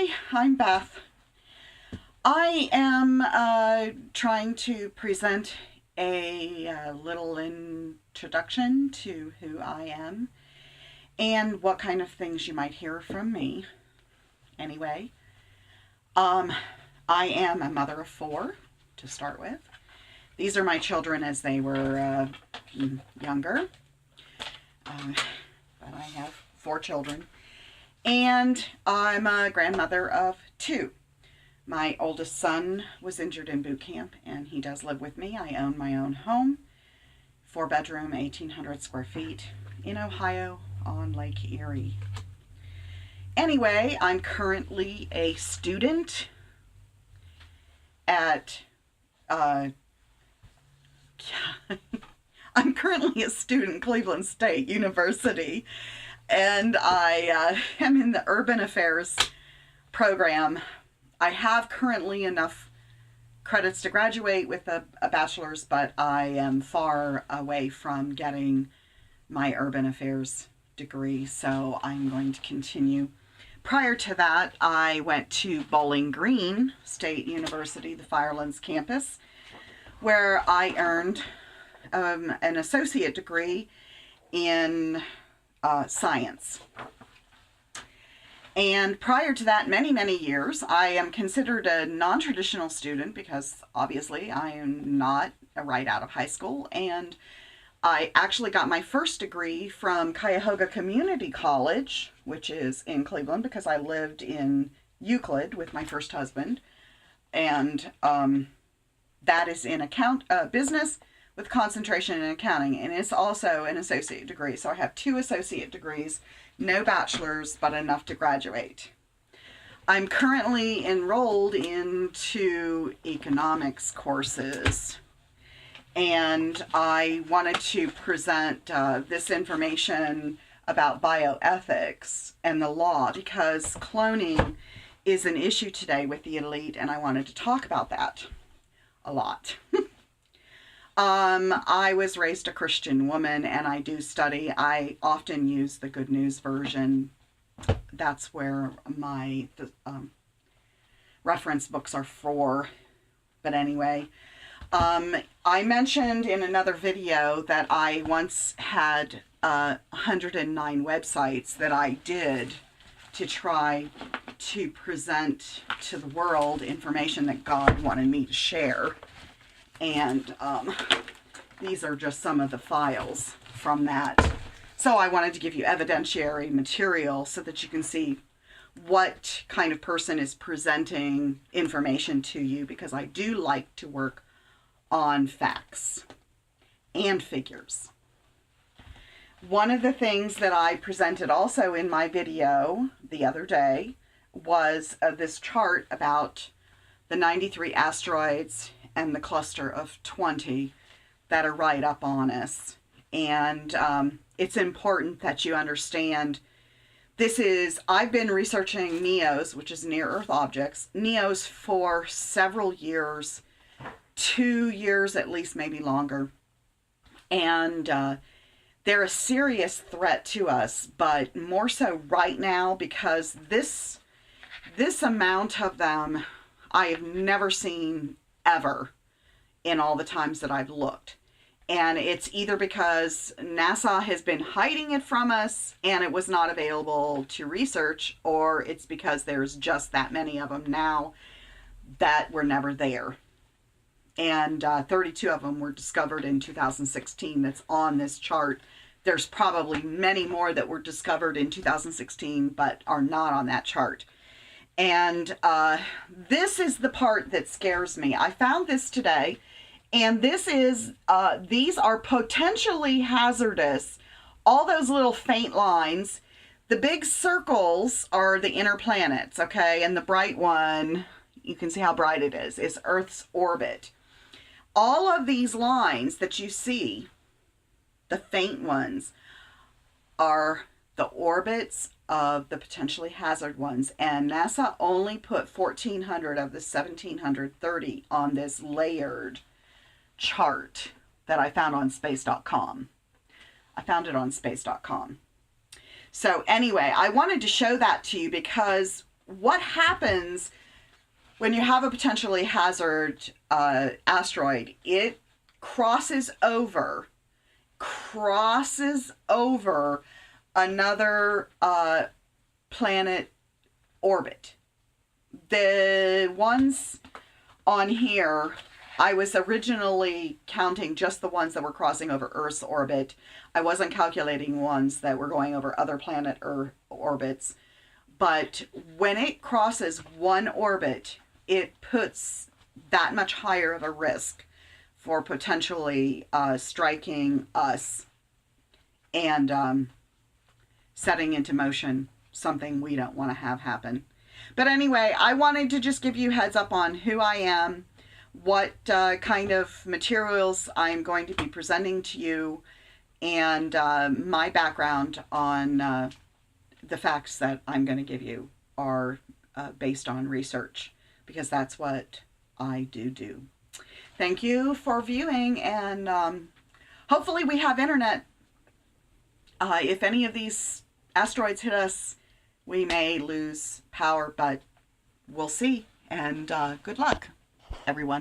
Hi, I'm Beth. I am trying to present a little introduction to who I am and what kind of things you might hear from me. Anyway, I am a mother of 4 to start with. These are my children as they were younger, but I have 4 children. And I'm a grandmother of 2. My oldest son was injured in boot camp, and he does live with me. I own my own home, 4-bedroom, 1,800 square feet in Ohio on Lake Erie. Anyway, I'm currently a student at, I'm currently a student at Cleveland State University. And I am in the Urban Affairs program. I have currently enough credits to graduate with a bachelor's, but I am far away from getting my Urban Affairs degree, so I'm going to continue. Prior to that, I went to Bowling Green State University, the Firelands campus, where I earned an associate degree in science. And prior to that, many years, I am considered a non-traditional student because obviously I am not right out of high school, and I actually got my first degree from Cuyahoga Community College, which is in Cleveland, because I lived in Euclid with my first husband, and that is in business with concentration in accounting, and it's also an associate degree. So I have 2 associate degrees, no bachelor's, but enough to graduate. I'm currently enrolled into economics courses, and I wanted to present this information about bioethics and the law because cloning is an issue today with the elite, and I wanted to talk about that a lot. I was raised a Christian woman, and I do study. I often use the Good News version. That's where my reference books are for. But anyway, I mentioned in another video that I once had 109 websites that I did to try to present to the world information that God wanted me to share. And these are just some of the files from that. So I wanted to give you evidentiary material so that you can see what kind of person is presenting information to you, because I do like to work on facts and figures. One of the things that I presented also in my video the other day was this chart about the 93 asteroids and the cluster of 20 that are right up on us. And it's important that you understand I've been researching NEOs, which is near Earth objects, NEOs for several years, 2 years at least, maybe longer. And they're a serious threat to us, but more so right now because this amount of them I have never seen ever in all the times that I've looked. And it's either because NASA has been hiding it from us and it was not available to research, or it's because there's just that many of them now that were never there. And 32 of them were discovered in 2016 that's on this chart. There's probably many more that were discovered in 2016 but are not on that chart. And this is the part that scares me. I found this today, and this is, these are potentially hazardous. All those little faint lines, the big circles are the inner planets, okay? And the bright one, you can see how bright it is Earth's orbit. All of these lines that you see, the faint ones, are the orbits of the potentially hazard ones, and NASA only put 1,400 of the 1,730 on this layered chart that I found on space.com. I found it on space.com. So anyway, I wanted to show that to you because what happens when you have a potentially hazard asteroid? It crosses over another planet orbit. The ones on here, I was originally counting just the ones that were crossing over Earth's orbit. I wasn't calculating ones that were going over other planet orbits. But when it crosses one orbit, it puts that much higher of a risk for potentially striking us and setting into motion something we don't want to have happen. But anyway, I wanted to just give you heads up on who I am, what kind of materials I'm going to be presenting to you, and my background on the facts that I'm going to give you are based on research, because that's what I do. Thank you for viewing, and hopefully we have internet. If any of these asteroids hit us, we may lose power, but we'll see. And good luck, everyone.